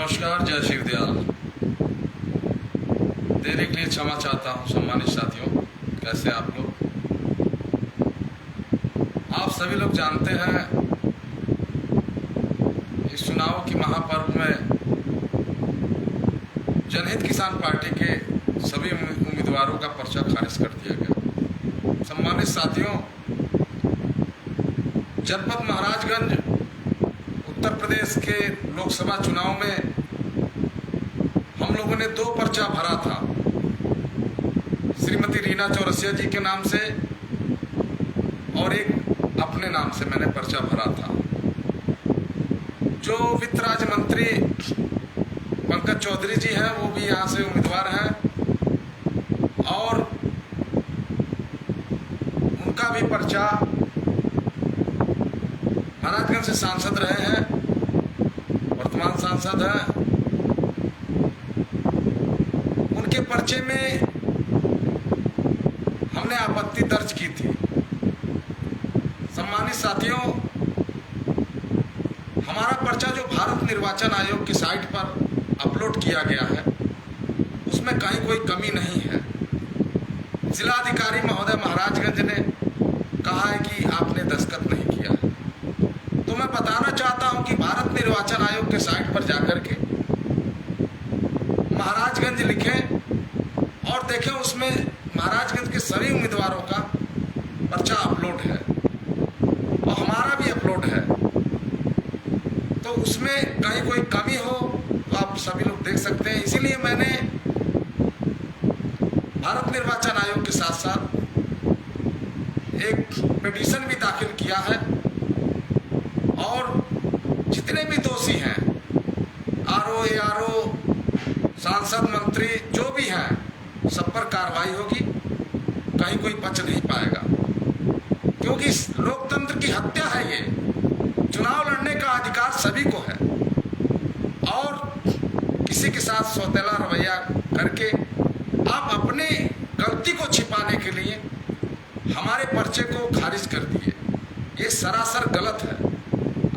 नमस्कार, जय शिव दयाल। देने के लिए क्षमा चाहता हूँ सम्मानित साथियों। कैसे आप लोग? आप सभी लोग जानते हैं इस चुनाव की महापर्व में जनहित किसान पार्टी के सभी उम्मीदवारों का पर्चा खारिज कर दिया गया। सम्मानित साथियों, जनपद महाराजगंज उत्तर प्रदेश के लोकसभा चुनाव में हम लोगों ने 2 पर्चा भरा था। श्रीमती रीना चौरसिया जी के नाम से और एक अपने नाम से मैंने पर्चा भरा था। जो वित्त राज्य मंत्री पंकज चौधरी जी हैं वो भी यहाँ से उम्मीदवार हैं और उनका भी पर्चा, महाराजगंज से सांसद रहे हैं, वर्तमान सांसद हैं। उनके पर्चे में हमने आपत्ति दर्ज की थी। सम्मानित साथियों, हमारा पर्चा जो भारत निर्वाचन आयोग की साइट पर अपलोड किया गया है उसमें कहीं कोई कमी नहीं है। जिलाधिकारी महोदय महाराजगंज ने कहा है कि आपने दस्तखत नहीं किया है। तो मैं बताना चाहता हूं कि भारत निर्वाचन आयोग के साइट पर जाकर के महाराजगंज लिखें और देखें, उसमें महाराजगंज के सभी उम्मीदवारों का पर्चा अपलोड है और हमारा भी अपलोड है। तो उसमें कहीं कोई कमी हो तो आप सभी लोग देख सकते हैं। इसीलिए मैंने भारत निर्वाचन आयोग के साथ साथ एक पिटीशन भी दाखिल किया है और जितने भी दोषी हैं, आरओ, एआरओ, सांसद, मंत्री जो भी हैं, सब पर कार्रवाई होगी। कहीं कोई बच नहीं पाएगा, क्योंकि लोकतंत्र की हत्या है ये। चुनाव लड़ने का अधिकार सभी को है और किसी के साथ सौतेला रवैया करके आप अपने गलती को छिपाने के लिए हमारे पर्चे को खारिज कर दिए। ये सरासर गलत है।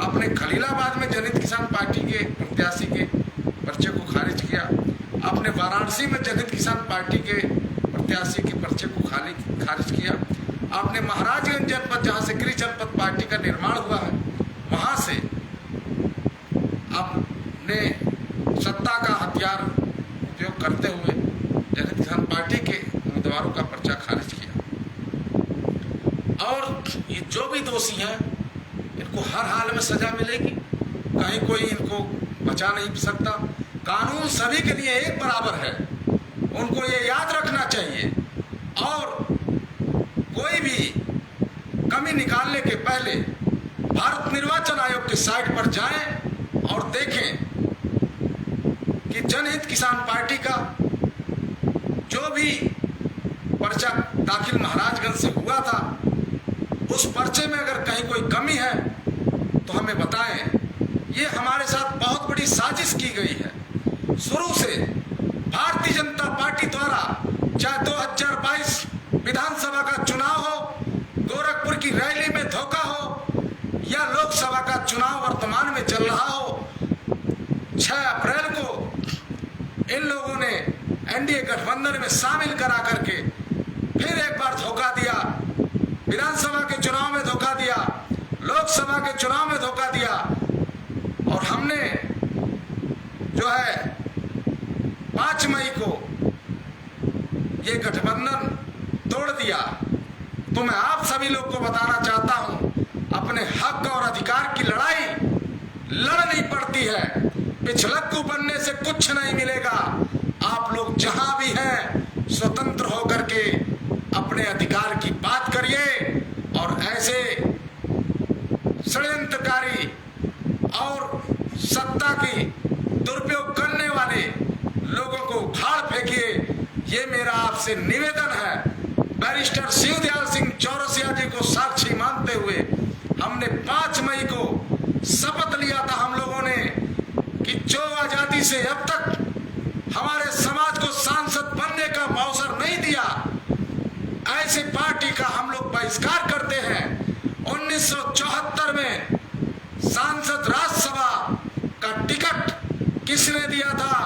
आपने खलीलाबाद में जनहित किसान पार्टी के प्रत्याशी के पर्चे को खारिज किया, आपने वाराणसी में जनहित किसान पार्टी के प्रत्याशी के पर्चे को खारिज किया, आपने महाराजगंज जनपद, जहां से गृह जनपद पार्टी का निर्माण हुआ है, वहां से आपने सत्ता का हथियार उपयोग करते हुए जनहित किसान पार्टी के उम्मीदवारों का पर्चा खारिज किया। और ये जो भी दोषी हैं इनको हर हाल में सजा मिलेगी, कहीं कोई इनको बचा नहीं सकता। कानून सभी के लिए एक बराबर है, उनको ये याद रखना चाहिए। और कोई भी कमी निकालने के पहले भारत निर्वाचन आयोग की साइट पर जाएं और देखें कि जनहित किसान पार्टी का जो भी पर्चा दाखिल महाराजगंज से हुआ था, उस पर्चे में अगर कहीं कोई कमी है तो हमें बताएं। ये हमारे साथ बहुत बड़ी साजिश की गई है। शुरू से भारतीय जनता पार्टी द्वारा, चाहे 2022 विधानसभा का चुनाव हो, गोरखपुर की रैली में धोखा हो या लोकसभा का चुनाव वर्तमान में चल रहा हो, 6 अप्रैल को इन लोगों ने एनडीए गठबंधन में शामिल करा करके फिर एक बार धोखा दिया। विधानसभा के चुनाव में धोखा दिया, लोकसभा के चुनाव में धोखा दिया और हमने जो है 5 मई को ये गठबंधन तोड़ दिया। तो मैं आप सभी लोग को बताना चाहता हूं, अपने हक और अधिकार की लड़ाई लड़नी पड़ती है। पिछलक्कू बनने से कुछ नहीं मिलेगा। आप लोग जहां भी हैं स्वतंत्र होकर के अपने अधिकार की बात करिए और ऐसे षड्यंत्रकारी और सत्ता की दुरुपयोग करने वाले लोगों को उखाड़ फेंकिए। ये मेरा आपसे निवेदन है। बैरिस्टर शिवदयाल सिंह चौरसिया जी को साक्षी मानते हुए हमने 5 मई को शपथ लिया था हम लोगों ने कि जो आजादी से अब तक हमारे समाज को सांसद बनने का अवसर नहीं दिया, ऐसी पार्टी का हम लोग बहिष्कार करते हैं। 1974 में सांसद राज्यसभा का टिकट किसने दिया था?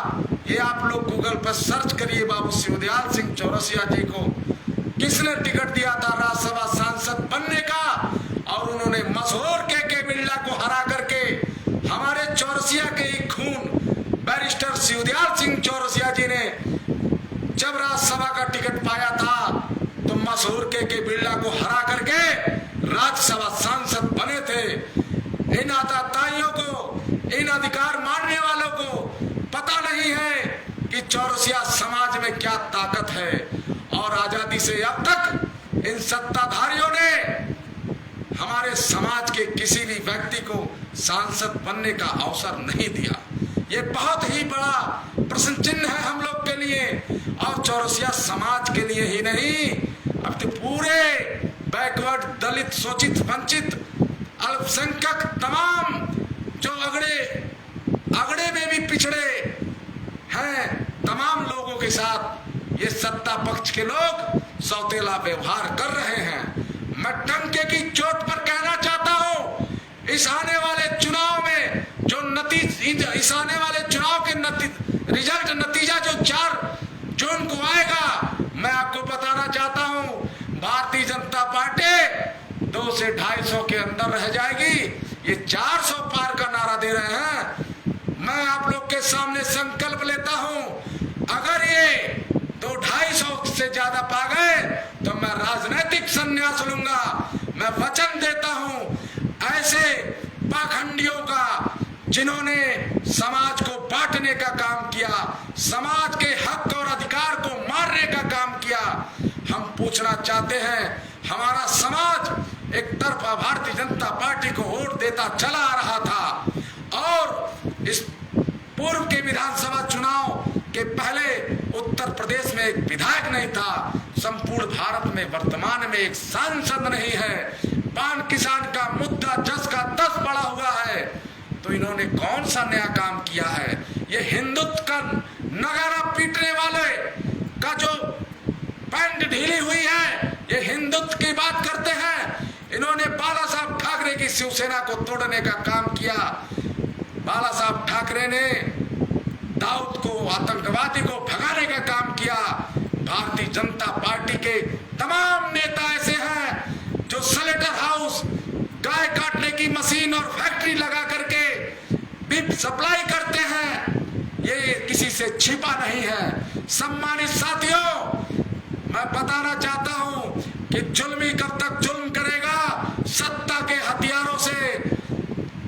ये आप लोग गूगल पर सर्च करिए। बाबू शिवदयाल सिंह चौरसिया जी को किसने टिकट दिया था राज्यसभा सांसद बनने का? और उन्होंने मशहूर के बिरला को हरा करके हमारे चौरसिया के ही खून बैरिस्टर शिवदयाल सिंह चौरसिया जी ने जब राज्यसभा का टिकट पाया था तो मशहूर के बिरला को हरा करके राज्यसभा सांसद बने थे। इन आताताइयों को, इन अधिकार मानने वालों को पता नहीं है कि चौरसिया समाज में क्या ताकत है। और आजादी से अब तक इन सत्ताधारियों ने हमारे समाज के किसी भी व्यक्ति को सांसद बनने का अवसर नहीं दिया। ये बहुत ही बड़ा प्रश्न चिन्ह है हम लोग के लिए, और चौरसिया समाज के लिए ही नहीं, अब तो पूरे बैकवर्ड, दलित, शोषित, वंचित, अल्पसंख्यक, तमाम जो अगड़े में भी पिछड़े हैं, तमाम लोगों के साथ ये सत्ता पक्ष के लोग सौतेला व्यवहार कर रहे हैं। मैं टंके की चोट पर कहना चाहता हूं, इस आने वाले चुनाव में इस आने वाले चुनाव के नतीजा जो 4 जून को आएगा, मैं आपको बताना चाहता हूं, भारतीय जनता पार्टी 200 से 250 के अंदर रह जाएगी। ये 400 पार का नारा दे रहे हैं। मैं आप लोग के सामने संकल्प लेता हूं, अगर ये 200-250 से ज्यादा पा गए तो मैं राजनीतिक संन्यास लूंगा। मैं वचन देता हूं ऐसे पाखंडियों का, जिन्होंने समाज को बांटने का काम किया, समाज के हक और अधिकार को मारने का काम किया। हम पूछना चाहते हैं, हमारा समाज एक तरफा भारतीय जनता पार्टी को वोट देता चला आ रहा था, और इस पूर्व के विधानसभा चुनाव के पहले उत्तर प्रदेश में एक विधायक नहीं था, संपूर्ण भारत में वर्तमान में एक सांसद नहीं है। पान किसान का मुद्दा 10 का 10 बढ़ा हुआ है, तो इन्होंने कौन सा नया काम किया है? ये हिंदुत्व का नगारा पीटने वाले का जो पैंट ढीली हुई है, ये हिंदुत्व की बात करते हैं। इन्होंने बाला साहब ठाकरे की शिवसेना को तोड़ने का काम किया। बाला साहब ठाकरे ने दाऊद को, आतंकवादी को भगाने का काम किया। भारतीय जनता पार्टी के तमाम नेता ऐसे हैं जो स्लेटर हाउस, गाय काटने की मशीन और फैक्ट्री लगा करके बिप सप्लाई करते हैं। ये किसी से छिपा नहीं है। सम्मानित साथियों, मैं बताना चाहता हूं कि जुल्मी कब तक जुल्म करेगा? सत्ता के हथियारों से।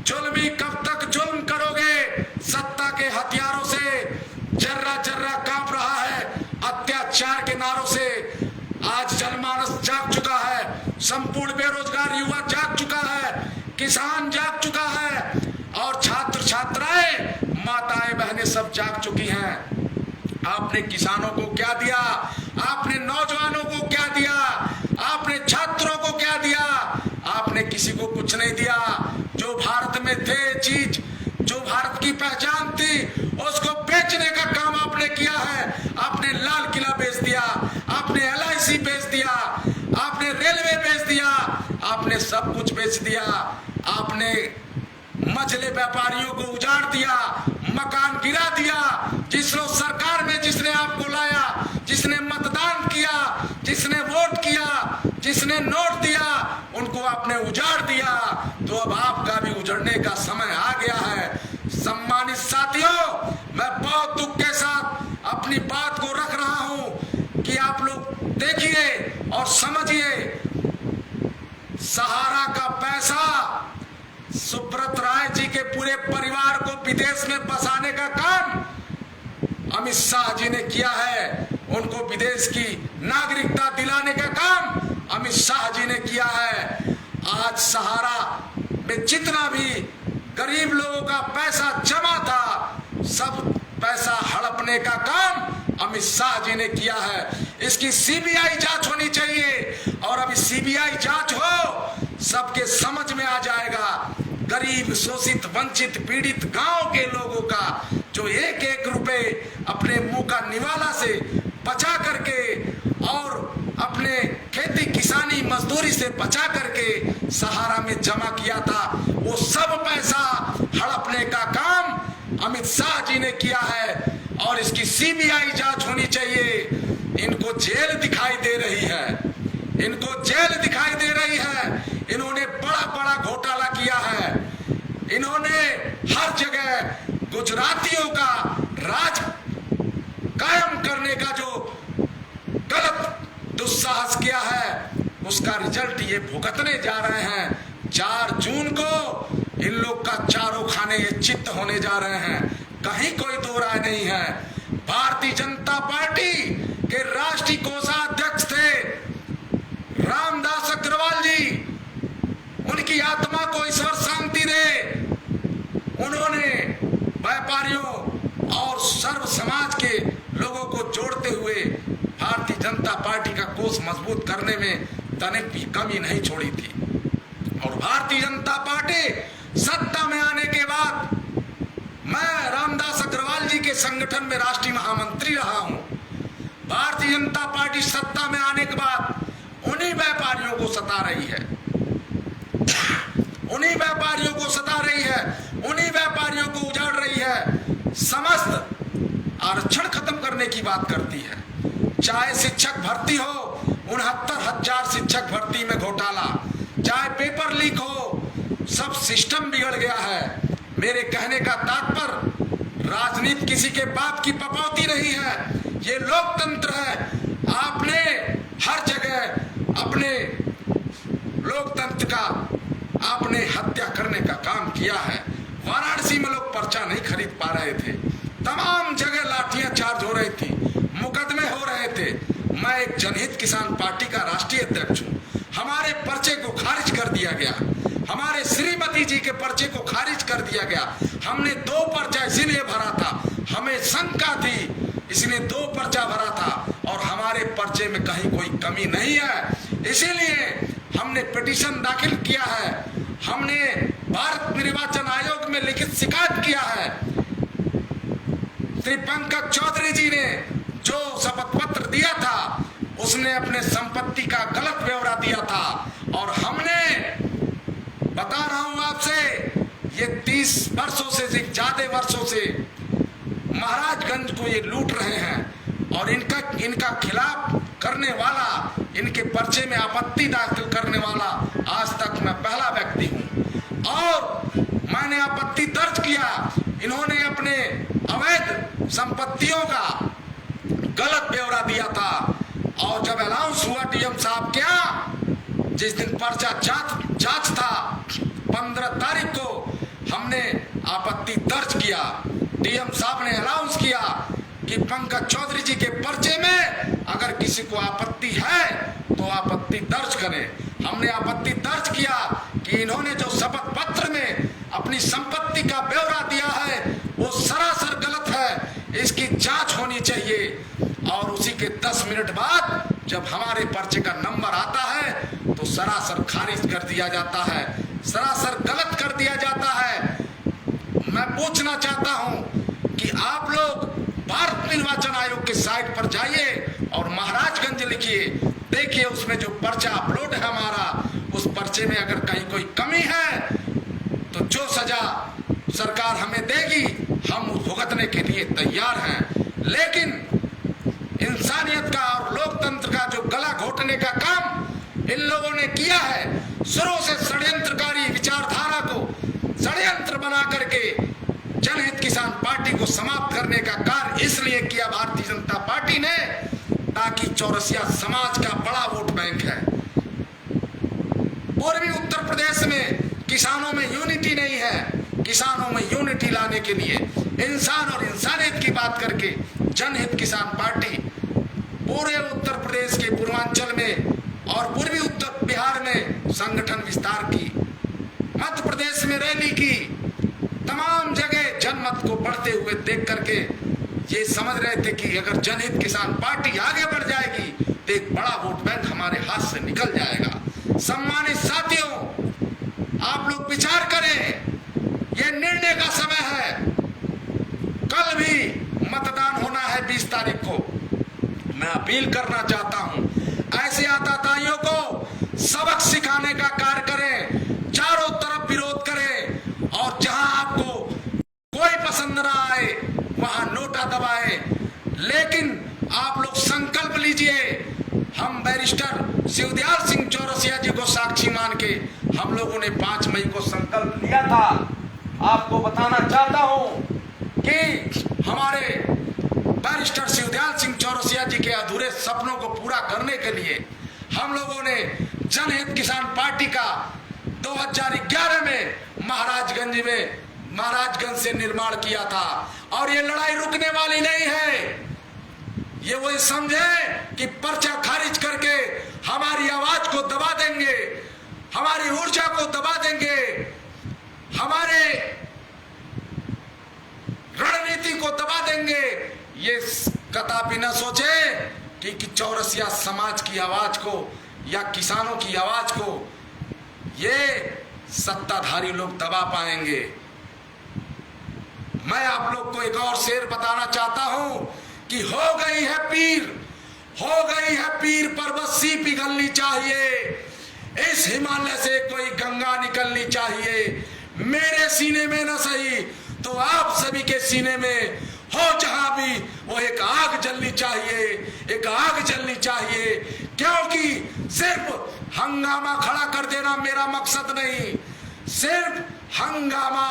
जुल्मी कब तक जुल्म करोगे? सत्ता के हथियारों से। जर्रा जर्रा कांप रहा है अत्याचार के नारों से। आज जनमानस जाग चुका है, संपूर्ण बेरोजगार युवा जाग चुका है, किसान जाग चुका है, और छात्र छात्राएं, माताएं बहनें सब जाग चुकी हैं। आपने किसानों को क्या दिया? आपने नौजवानों को क्या दिया? आपने छात्रों को क्या दिया? आपने किसी को कुछ नहीं दिया। जो भारत में थे चीज, जो भारत की पहचान थी, उसको बेचने का काम आपने किया है। आपने लाल किला बेच दिया, आपने LIC बेच दिया, आपने रेलवे बेच दिया, आपने सब कुछ बेच दिया। आपने मझले व्यापारियों को उजाड़ दिया, मकान गिरा दिया। जिस लोग सरकार में जिसने आपको लाया, जिसने मतदान किया, जिसने वोट किया, जिसने नोट दिया, उनको आपने उजाड़ दिया। तो अब आपका भी उजड़ने का समय आ गया है। सम्मानित साथियों, मैं बहुत दुख के साथ अपनी बात को रख रहा हूं कि आप लोग देखिए और समझिए, सहारा का पैसा सुब्रत राय जी के पूरे परिवार को विदेश में बसाने का काम अमित शाह जी ने किया है। उनको विदेश की नागरिकता दिलाने का काम अमित शाह जी ने किया है। आज सहारा में जितना भी गरीब लोगों का पैसा जमा था, सब पैसा हड़पने का काम अमित शाह जी ने किया है। इसकी CBI जांच होनी चाहिए, और अभी CBI जांच हो, सबके समझ में आ जाएगा। गरीब, शोषित, वंचित, पीड़ित गांव के लोगों का जो एक एक रुपए अपने मुंह का निवाला से बचा करके और अपने खेती किसानी मजदूरी से बचा करके सहारा में जमा किया था, वो सब पैसा हड़पने का काम अमित शाह जी ने किया है और इसकी सीबीआई जांच होनी चाहिए। इनको जेल दिखाई दे रही है, इनको जेल दिखाई दे रही है। इन्होंने बड़ा बड़ा घोटाला किया है। इन्होंने हर जगह गुजरातियों का राज कायम करने का जो गलत दुस्साहस किया है, उसका रिजल्ट ये भुगतने जा रहे हैं। 4 जून को इन लोग का चारों खाने ये चित्त होने जा रहे हैं, कहीं कोई दो राय नहीं है। भारतीय जनता पार्टी के राष्ट्रीय कोषाध्यक्ष थे रामदास अग्रवाल जी, उनकी आत्मा को ईश्वर शांति दे। उन्होंने व्यापारियों और सर्व समाज के लोगों को जोड़ते हुए भारतीय जनता पार्टी का कोष मजबूत करने में तनिक भी कमी नहीं छोड़ी थी। और भारतीय जनता पार्टी सत्ता में आने के बाद, मैं रामदास अग्रवाल जी के संगठन में राष्ट्रीय महामंत्री रहा हूं। भारतीय जनता पार्टी सत्ता में आने के बाद उन्हीं व्यापारियों को सता रही है, उन्हीं व्यापारियों को सता रही है, उन्हीं व्यापारियों को उजाड़ रही है। समस्त आरक्षण खत्म करने की बात करती है। चाहे शिक्षक भर्ती हो, 69,000 शिक्षक भर्ती में घोटाला, चाहे पेपर लीक हो, सब सिस्टम बिगड़ गया है। मेरे कहने का तात्पर्य, राजनीति किसी के बाप की पपौती नहीं है, ये लोकतंत्र है। आपने हर जगह अपने लोकतंत्र का आपने हत्या करने का काम किया है। वाराणसी में लोग पर्चा नहीं खरीद पा रहे थे, तमाम जगह लाठियां चार्ज हो रही थी, मुकदमे हो रहे थे। मैं एक जनहित किसान पार्टी का राष्ट्रीय अध्यक्ष हूं। हमारे पर्चे को खारिज कर दिया गया, हमारे श्रीमती जी के पर्चे को खारिज कर दिया गया। हमने 2 पर्चा इसीलिए भरा था, हमें शंका थी, इसलिए 2 पर्चा भरा था और हमारे पर्चे में कहीं कोई कमी नहीं है, इसीलिए हमने पिटीशन दाखिल किया है। हमने भारत निर्वाचन आयोग में लिखित शिकायत किया है। श्री पंकज चौधरी जी ने जो शपथ पत्र दिया था, उसने अपने संपत्ति का गलत ब्यौरा दिया था और हमने, बता रहा हूं आपसे, ये 30 वर्षों से ज्यादा वर्षों से महाराजगंज को ये लूट रहे हैं और इनका खिलाफ करने वाला, इनके पर्चे में आपत्ति दाखिल करने वाला आज तक मैं पहला व्यक्ति हूं और मैंने आपत्ति दर्ज किया। इन्होंने अपने अवैध संपत्तियों का गलत ब्यौरा दिया था और जब अनाउंस हुआ डीएम साहब क्या, जिस दिन पर्चा जांच था 15 तारीख को, हमने आपत्ति दर्ज किया। डीएम साहब ने अनाउंस किया कि पंकज चौधरी जी के पर्चे में अगर किसी को आपत्ति है तो आपत्ति दर्ज करें। हमने आपत्ति दर्ज किया कि इन्होंने जो शपथ पत्र में अपनी संपत्ति का ब्यौरा दिया है वो सरासर गलत है, इसकी जांच होनी चाहिए। और उसी के 10 मिनट बाद जब हमारे पर्चे का नंबर आता है तो सरासर खारिज कर दिया जाता है, सरासर गलत कर दिया जाता है। मैं पूछना चाहता हूं कि आप लोग भारत निर्वाचन आयोग के साइट पर जाइए और महाराजगंज लिखिए, देखिए उसमें जो पर्चा अपलोड है हमारा, उस पर्चे में अगर कहीं कोई कमी है तो जो सजा सरकार हमें देगी हम भुगतने के लिए तैयार हैं। लेकिन इंसानियत का और लोकतंत्र का जो गला घोटने का काम इन लोगों ने किया है, शुरू से षड्यंत्रकारी विचारधारा को षड्यंत्र बना करके जनहित किसान पार्टी को समाप्त करने का कार्य इसलिए किया भारतीय जनता पार्टी ने, ताकि चौरसिया समाज का बड़ा वोट बैंक है। पूर्वी उत्तर प्रदेश में किसानों में यूनिटी नहीं है। किसानों में यूनिटी लाने के लिए इंसान और इंसानियत की बात करके जनहित किसान पार्टी पूरे उत्तर प्रदेश के पूर्वांचल में और पूर्वी उत्तर बिहार में संगठन विस्तार की, मध्य प्रदेश में रैली की, तमाम जगह जनमत को बढ़ते हुए देख करके ये समझ रहे थे कि अगर जनहित किसान पार्टी आगे बढ़ जाएगी तो एक बड़ा वोट बैंक हमारे हाथ से निकल जाएगा। सम्मानित साथियों, आप लोग विचार करें, ये निर्णय का समय है। कल भी मतदान होना है 20 तारीख को। मैं अपील करना चाहता हूं, ऐसे आताताइयों को सबक सिखाने का कार्य करें, चारों तरफ विरोध करें और जहां आपको कोई पसंद ना आए वहां नोटा दबाए, लेकिन आप लोग संकल्प लीजिए। हम बैरिस्टर शिवदयाल सिंह चौरसिया जी को साक्षी मान के हम लोगों ने 5 मई को संकल्प लिया था। आपको बताना चाहता हूं कि हमारे बैरिस्टर शिवदयाल सिंह चौरसिया जी के अधूरे सपनों को पूरा करने के लिए हम लोगों ने जनहित किसान पार्टी का 2011 में महाराजगंज से निर्माण किया था। और ये लड़ाई रुकने वाली नहीं है। ये वही समझे कि पर्चा खारिज करके हमारी आवाज को दबा देंगे, हमारी ऊर्जा को दबा देंगे, हमारे रणनीति को दबा देंगे। ये कदापि न सोचे कि चौरसिया समाज की आवाज को या किसानों की आवाज को ये सत्ताधारी लोग दबा पाएंगे। मैं आप लोग को एक और शेर बताना चाहता हूं कि हो गई है पीर परबस्सी पिघलनी चाहिए। इस हिमालय से कोई गंगा निकलनी चाहिए। मेरे सीने में न सही तो आप सभी के सीने में हो जहां भी वो एक आग जलनी चाहिए, एक आग जलनी चाहिए। क्योंकि सिर्फ हंगामा खड़ा कर देना मेरा मकसद नहीं, सिर्फ हंगामा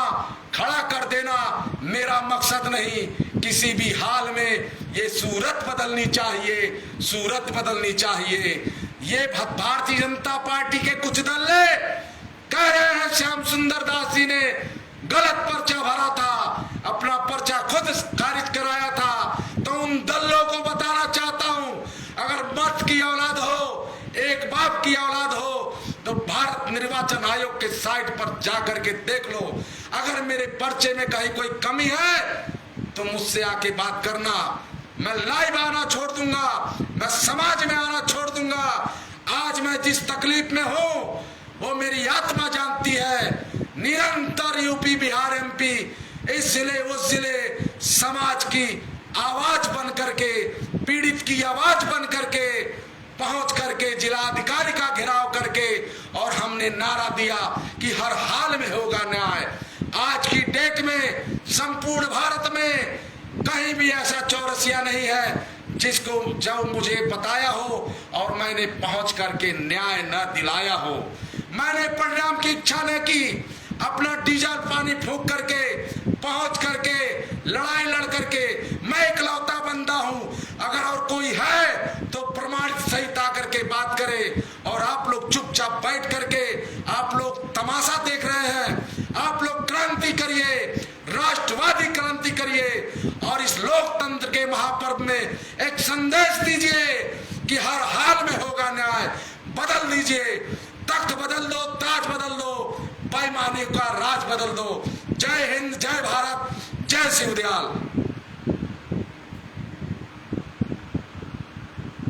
खड़ा कर देना मेरा मकसद नहीं। किसी भी हाल में ये सूरत बदलनी चाहिए, सूरत बदलनी चाहिए। ये भारतीय जनता पार्टी के कुछ दल कह रहे हैं श्याम सुंदर दास जी ने गलत पर्चा भरा था, अपना पर्चा खुद खारिज कराया था। तो उन दलों को बताना चाहता हूं, अगर मर्द की औलाद हो, एक बाप की औलाद हो, तो भारत निर्वाचन आयोग के साइट पर जाकर के देख लो। अगर मेरे पर्चे में कहीं कोई कमी है तो मुझसे आके बात करना। मैं लाइव आना छोड़ दूंगा, मैं समाज में आना छोड़ दूंगा। आज मैं जिस तकलीफ में हूं वो मेरी आत्मा जानती है। निरंतर यूपी बिहार एमपी इस जिले उस जिले समाज की आवाज बन करके, पीड़ित की आवाज बन करके पहुंच करके जिला अधिकारी का घेराव करके और हमने नारा दिया कि हर हाल में होगा न्याय। आज की डेट में संपूर्ण भारत में कहीं भी ऐसा चौरसिया नहीं है जिसको जब मुझे बताया हो और मैंने पहुंच करके न्याय न दिलाया हो। मैंने परिणाम की इच्छा न की, अपना डीजल पानी फूंक करके पहुंच करके लड़ाई लड़ करके मैं इकलौता बंदा हूं। अगर और कोई है तो प्रमाणित सहित आकर के बात करे। और आप लोग चुपचाप बैठ करके आप लोग तमाशा देख रहे हैं। आप लोग क्रांति करिए, राष्ट्रवादी क्रांति करिए और इस लोकतंत्र के महापर्व में एक संदेश दीजिए कि हर हाल में होगा न्याय। बदल दीजिए, तख्त बदल दो, ताज बदल दो, बेईमानी का राज बदल दो। जय हिंद, जय भारत, जय शिवदयाल।